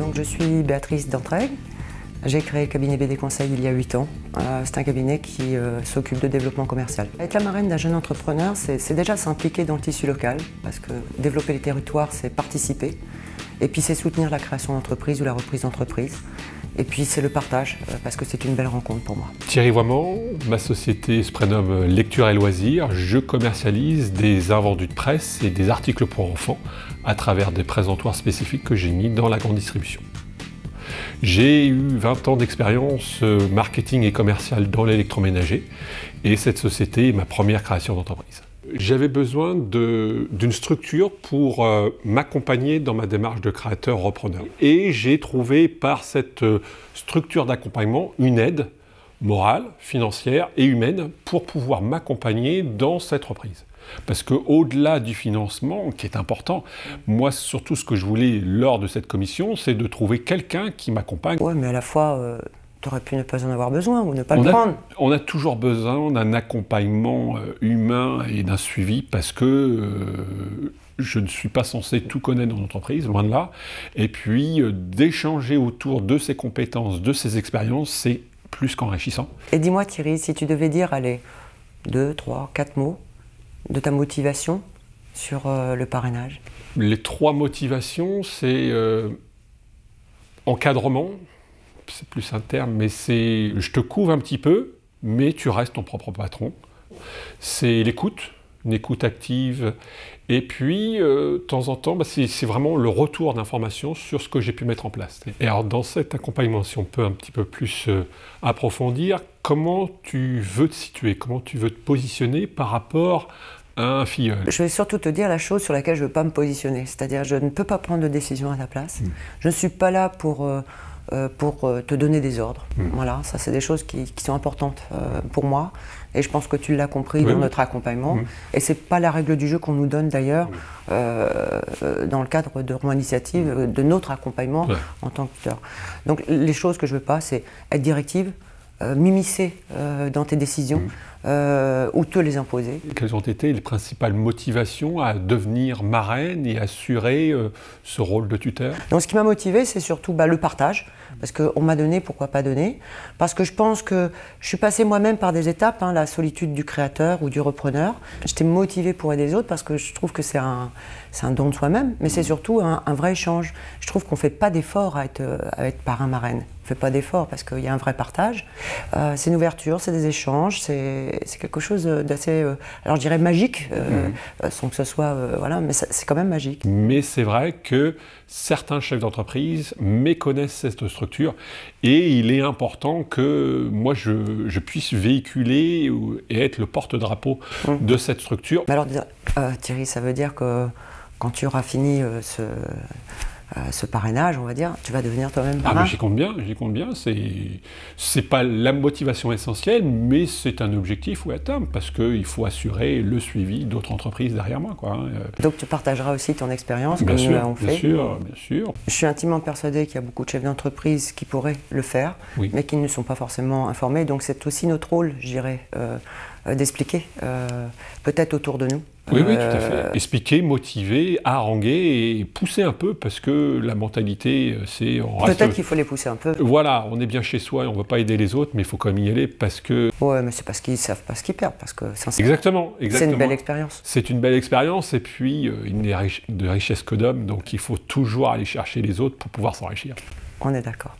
Donc, je suis Béatrice D'Entraigue. J'ai créé le cabinet BD Conseil il y a 8 ans. C'est un cabinet qui s'occupe de développement commercial. Être la marraine d'un jeune entrepreneur, c'est déjà s'impliquer dans le tissu local, parce que développer les territoires, c'est participer. Et puis c'est soutenir la création d'entreprise ou la reprise d'entreprise. Et puis c'est le partage, parce que c'est une belle rencontre pour moi. Thierry Voiman, ma société se prénomme Lecture et Loisirs. Je commercialise des invendus de presse et des articles pour enfants à travers des présentoirs spécifiques que j'ai mis dans la grande distribution. J'ai eu 20 ans d'expérience marketing et commercial dans l'électroménager et cette société est ma première création d'entreprise. J'avais besoin d'une structure pour m'accompagner dans ma démarche de créateur-repreneur. Et j'ai trouvé par cette structure d'accompagnement une aide morale, financière et humaine pour pouvoir m'accompagner dans cette reprise. Parce qu'au-delà du financement, qui est important, moi surtout ce que je voulais lors de cette commission, c'est de trouver quelqu'un qui m'accompagne. Oui, mais à la fois, tu aurais pu ne pas en avoir besoin ou ne pas le prendre. On a toujours besoin d'un accompagnement humain et d'un suivi parce que je ne suis pas censé tout connaître dans l'entreprise, loin de là. Et puis d'échanger autour de ses compétences, de ses expériences, c'est plus qu'enrichissant. Et dis-moi Thierry, si tu devais dire, allez, 2, 3, 4 mots de ta motivation sur le parrainage. Les 3 motivations, c'est encadrement, c'est plus un terme, mais c'est je te couvre un petit peu, mais tu restes ton propre patron. C'est l'écoute, une écoute active, et puis de temps en temps, c'est vraiment le retour d'informations sur ce que j'ai pu mettre en place. Et alors dans cet accompagnement, si on peut un petit peu plus approfondir, comment tu veux te situer, comment tu veux te positionner par rapport à un filleul? Je vais surtout te dire la chose sur laquelle je ne veux pas me positionner, c'est-à-dire je ne peux pas prendre de décision à ta place. Je ne suis pas là pour te donner des ordres. Voilà, ça c'est des choses qui sont importantes pour moi et je pense que tu l'as compris dans notre accompagnement et c'est pas la règle du jeu qu'on nous donne d'ailleurs dans le cadre de Rouen Initiative, de notre accompagnement en tant que tuteur. Donc les choses que je veux pas, c'est être directive, m'immiscer dans tes décisions ou te les imposer. Quelles ont été les principales motivations à devenir marraine et assurer ce rôle de tuteur? Donc ce qui m'a motivée, c'est surtout le partage, parce qu'on m'a donné, pourquoi pas donner, parce que je pense que je suis passée moi-même par des étapes, la solitude du créateur ou du repreneur. J'étais motivée pour aider les autres parce que je trouve que c'est un don de soi-même, mais c'est surtout un vrai échange. Je trouve qu'on ne fait pas d'effort à être parrain-marraine. On ne fait pas d'effort parce qu'il y a un vrai partage. C'est une ouverture, c'est des échanges, c'est quelque chose d'assez, alors je dirais magique, sans que ce soit, voilà, mais c'est quand même magique. Mais c'est vrai que certains chefs d'entreprise méconnaissent cette structure et il est important que moi je puisse véhiculer et être le porte-drapeau de cette structure. Mais alors Thierry, ça veut dire que quand tu auras fini ce parrainage, on va dire, tu vas devenir toi-même parrain. J'y compte bien, c'est pas la motivation essentielle, mais c'est un objectif à atteindre, parce qu'il faut assurer le suivi d'autres entreprises derrière moi, quoi. Donc tu partageras aussi ton expérience, comme nous l'avons fait. Bien sûr, bien sûr. Je suis intimement persuadée qu'il y a beaucoup de chefs d'entreprise qui pourraient le faire, mais qui ne sont pas forcément informés, donc c'est aussi notre rôle, je dirais, d'expliquer, peut-être autour de nous. Oui, tout à fait. Expliquer, motiver, haranguer et pousser un peu parce que la mentalité, c'est... Peut-être qu'il faut les pousser un peu. Voilà, on est bien chez soi et on ne va pas aider les autres, mais il faut quand même y aller parce que... Ouais, mais c'est parce qu'ils ne savent pas ce qu'ils perdent, parce que Exactement. C'est une belle expérience. C'est une belle expérience et puis il n'est de richesse que d'homme, donc il faut toujours aller chercher les autres pour pouvoir s'enrichir. On est d'accord.